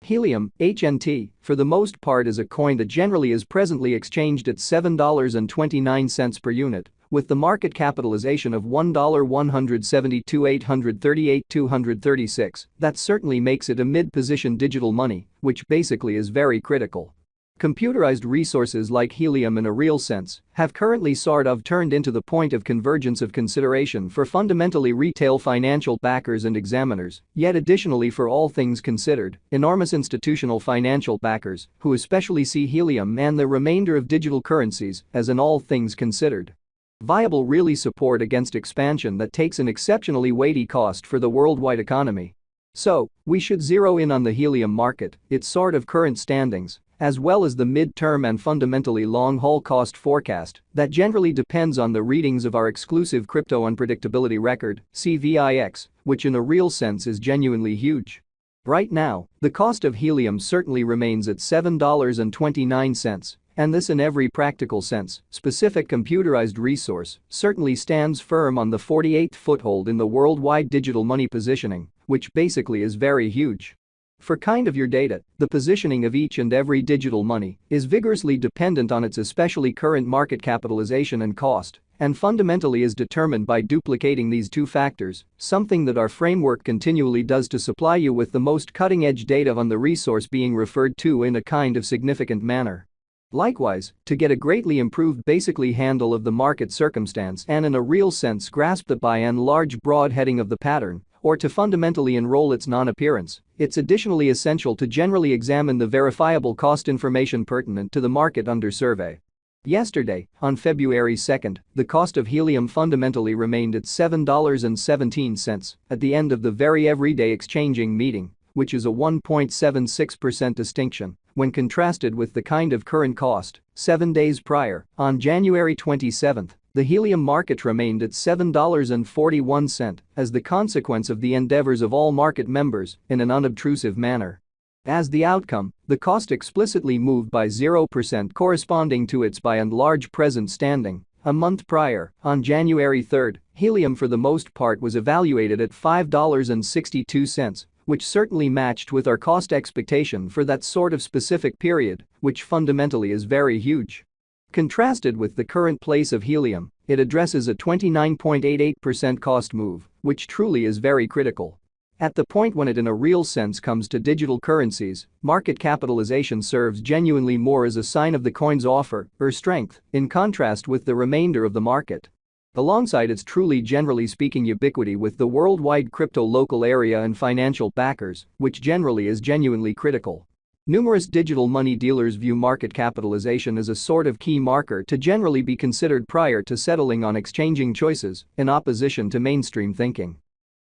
Helium, HNT, for the most part is a coin that generally is presently exchanged at $7.29 per unit, with the market capitalization of $1,172,838,236. That certainly makes it a mid-position digital money, which basically is very critical. Computerized resources like Helium in a real sense have currently sort of turned into the point of convergence of consideration for fundamentally retail financial backers and examiners, yet additionally for all things considered, enormous institutional financial backers who especially see Helium and the remainder of digital currencies as an all things considered viable really support against expansion that takes an exceptionally weighty cost for the worldwide economy. So, we should zero in on the Helium market, its sort of current standings, as well as the mid-term and fundamentally long-haul cost forecast that generally depends on the readings of our exclusive crypto unpredictability record, CVIX, which in a real sense is genuinely huge. Right now, the cost of Helium certainly remains at $7.29, and this in every practical sense, specific computerized resource certainly stands firm on the 48th foothold in the worldwide digital money positioning, which basically is very huge. For kind of your data, the positioning of each and every digital money is vigorously dependent on its especially current market capitalization and cost, and fundamentally is determined by duplicating these two factors, something that our framework continually does to supply you with the most cutting-edge data on the resource being referred to in a kind of significant manner. Likewise, to get a greatly improved basically handle of the market circumstance and in a real sense grasp the by and large broad heading of the pattern, or to fundamentally enroll its non-appearance, it's additionally essential to generally examine the verifiable cost information pertinent to the market under survey. Yesterday, on February 2, the cost of Helium fundamentally remained at $7.17 at the end of the very everyday exchanging meeting, which is a 1.76% distinction when contrasted with the kind of current cost 7 days prior. On January 27, the Helium market remained at $7.41 as the consequence of the endeavors of all market members in an unobtrusive manner. As the outcome, the cost explicitly moved by 0% corresponding to its by and large present standing. A month prior, on January 3, Helium for the most part was evaluated at $5.62, which certainly matched with our cost expectation for that sort of specific period, which fundamentally is very huge. Contrasted with the current place of Helium, it addresses a 29.88% cost move, which truly is very critical. At the point when it in a real sense comes to digital currencies, market capitalization serves genuinely more as a sign of the coin's offer or strength, in contrast with the remainder of the market. Alongside its truly generally speaking ubiquity with the worldwide crypto local area and financial backers, which generally is genuinely critical. Numerous digital money dealers view market capitalization as a sort of key marker to generally be considered prior to settling on exchanging choices, in opposition to mainstream thinking.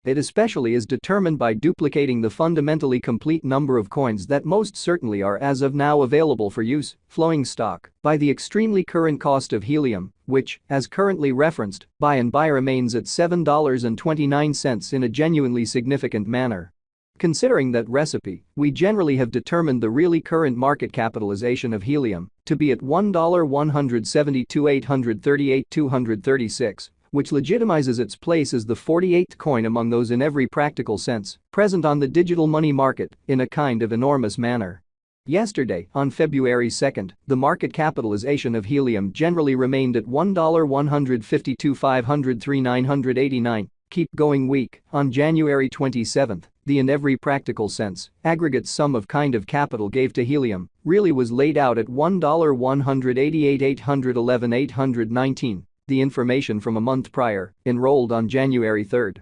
It especially is determined by duplicating the fundamentally complete number of coins that most certainly are as of now available for use, flowing stock, by the extremely current cost of Helium, which, as currently referenced, by and by remains at $7.29 in a genuinely significant manner. Considering that recipe, we generally have determined the really current market capitalization of Helium to be at $1,172,838,236, which legitimizes its place as the 48th coin among those in every practical sense present on the digital money market in a kind of enormous manner. Yesterday, on February 2, the market capitalization of Helium generally remained at $1,152,503,989. Keep going week. On January 27, the in every practical sense aggregate sum of kind of capital gave to Helium really was laid out at $1,188,811,819. The information from a month prior, enrolled on January 3.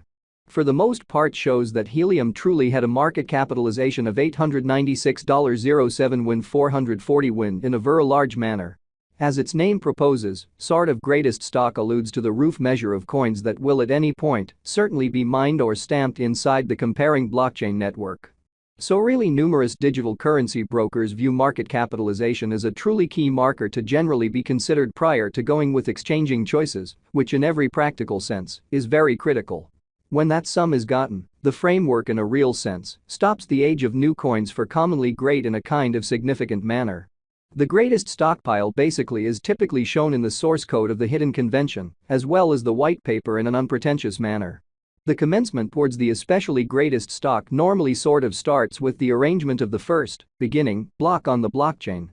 For the most part shows that Helium truly had a market capitalization of $896.07 when 440 win in a very large manner. As its name proposes, sort of greatest stock alludes to the roof measure of coins that will at any point certainly be mined or stamped inside the comparing blockchain network. So really numerous digital currency brokers view market capitalization as a truly key marker to generally be considered prior to going with exchanging choices, which in every practical sense is very critical. When that sum is gotten, the framework in a real sense stops the age of new coins for commonly great in a kind of significant manner. The greatest stockpile basically is typically shown in the source code of the hidden convention, as well as the white paper in an unpretentious manner. The commencement towards the especially greatest stock normally sort of starts with the arrangement of the first, beginning, block on the blockchain.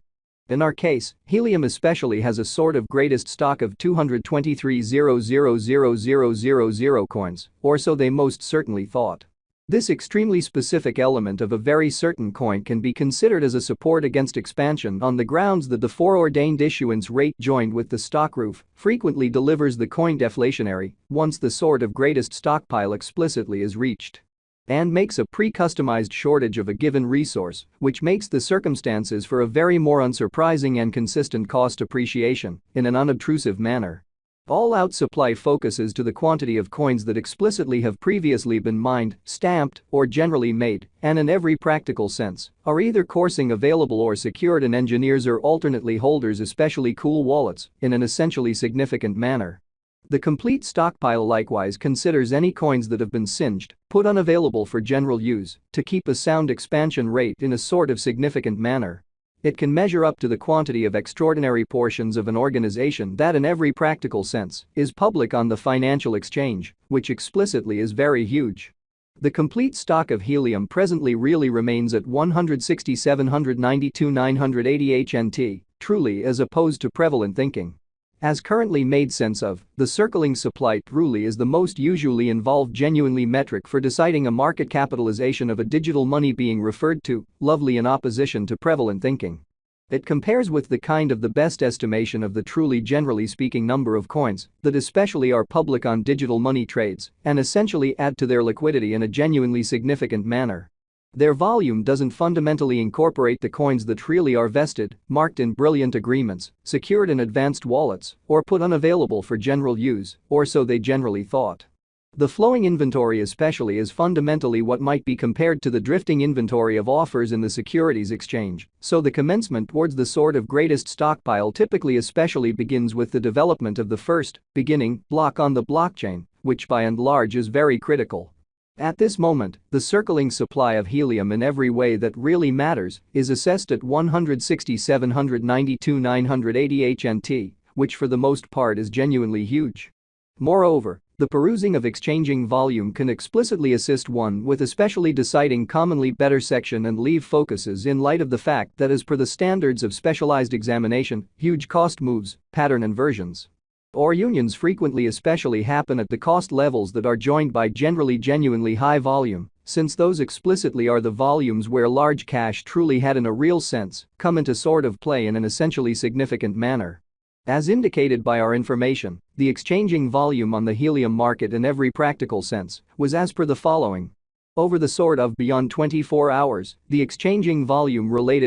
In our case, Helium especially has a sort of greatest stock of 223,000,000 coins, or so they most certainly thought. This extremely specific element of a very certain coin can be considered as a support against expansion on the grounds that the foreordained issuance rate joined with the stock roof frequently delivers the coin deflationary once the sort of greatest stockpile explicitly is reached. And makes a pre-customized shortage of a given resource, which makes the circumstances for a very more unsurprising and consistent cost appreciation in an unobtrusive manner. All-out supply focuses to the quantity of coins that explicitly have previously been mined, stamped, or generally made, and in every practical sense, are either coursing available or secured in engineers or alternately holders, especially cool wallets, in an essentially significant manner. The complete stockpile likewise considers any coins that have been singed, put unavailable for general use, to keep a sound expansion rate in a sort of significant manner. It can measure up to the quantity of extraordinary portions of an organization that in every practical sense is public on the financial exchange, which explicitly is very huge. The complete stock of Helium presently really remains at 167,92980 HNT, truly as opposed to prevalent thinking. As currently made sense of, the circling supply truly is the most usually involved genuinely metric for deciding a market capitalization of a digital money being referred to, lovely in opposition to prevalent thinking. It compares with the kind of the best estimation of the truly generally speaking number of coins that especially are public on digital money trades and essentially add to their liquidity in a genuinely significant manner. Their volume doesn't fundamentally incorporate the coins that really are vested, marked in brilliant agreements, secured in advanced wallets, or put unavailable for general use, or so they generally thought. The flowing inventory especially is fundamentally what might be compared to the drifting inventory of offers in the securities exchange, so the commencement towards the sort of greatest stockpile typically especially begins with the development of the first, beginning, block on the blockchain, which by and large is very critical. At this moment, the circling supply of Helium in every way that really matters is assessed at 167,992,980 HNT, which for the most part is genuinely huge. Moreover, the perusing of exchanging volume can explicitly assist one with especially deciding commonly better section and leave focuses in light of the fact that as per the standards of specialized examination, huge cost moves, pattern inversions, or unions frequently especially happen at the cost levels that are joined by generally genuinely high volume, since those explicitly are the volumes where large cash truly had in a real sense come into sort of play in an essentially significant manner. As indicated by our information, the exchanging volume on the Helium market in every practical sense was as per the following. Over the sort of beyond 24 hours, the exchanging volume related